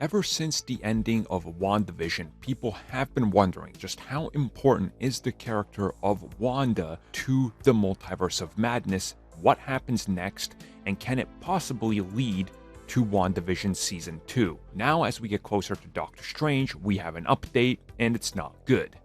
Ever since the ending of WandaVision, people have been wondering just how important is the character of Wanda to the Multiverse of Madness, what happens next, and can it possibly lead to WandaVision Season 2? Now, as we get closer to Doctor Strange, we have an update, and it's not good.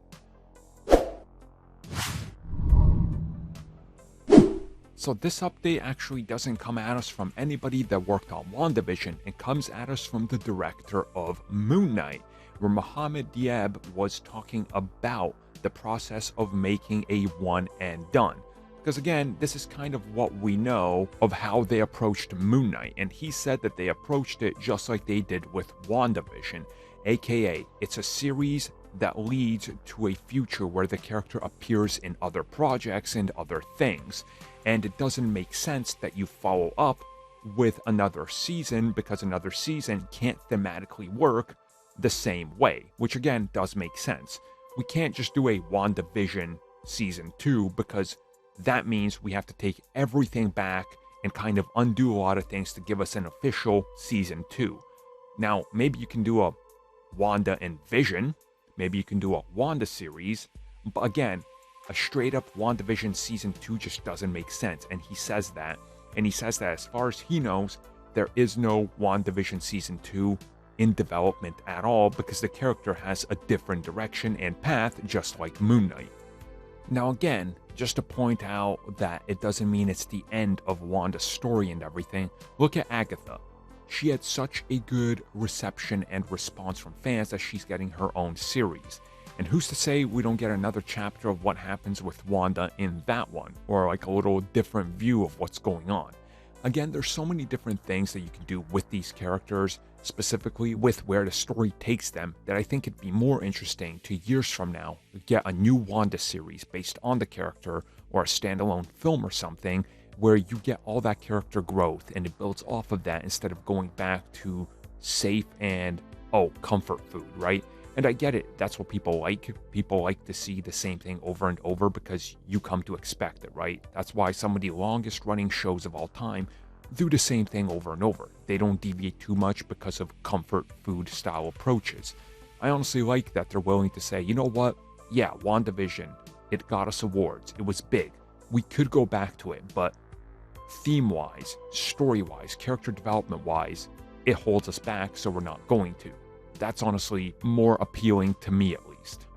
So this update actually doesn't come at us from anybody that worked on WandaVision. It comes at us from the director of Moon Knight, where Mohamed Diab was talking about the process of making a one and done. Because again, this is kind of what we know of how they approached Moon Knight, and he said that they approached it just like they did with WandaVision, aka it's a series that leads to a future where the character appears in other projects and other things. And it doesn't make sense that you follow up with another season because another season can't thematically work the same way, which again does make sense. We can't just do a WandaVision Season 2 because that means we have to take everything back and kind of undo a lot of things to give us an official Season 2. Now, maybe you can do a Wanda and Vision, maybe you can do a Wanda series, but again, a straight up WandaVision Season 2 just doesn't make sense, and he says that. And he says that as far as he knows, there is no WandaVision Season 2 in development at all because the character has a different direction and path, just like Moon Knight. Now again, just to point out that it doesn't mean it's the end of Wanda's story and everything, look at Agatha. She had such a good reception and response from fans that she's getting her own series. And who's to say we don't get another chapter of what happens with Wanda in that one, or like a little different view of what's going on. Again, there's so many different things that you can do with these characters, specifically with where the story takes them, that I think it'd be more interesting to years from now get a new Wanda series based on the character, or a standalone film or something, where you get all that character growth and it builds off of that instead of going back to safe and, comfort food, right? And I get it, that's what people like. People like to see the same thing over and over because you come to expect it, right? That's why some of the longest running shows of all time do the same thing over and over. They don't deviate too much because of comfort food style approaches. I honestly like that they're willing to say, you know what? Yeah, WandaVision, it got us awards. It was big. We could go back to it, but theme-wise, story-wise, character development-wise, it holds us back, so we're not going to. That's honestly more appealing to me, at least.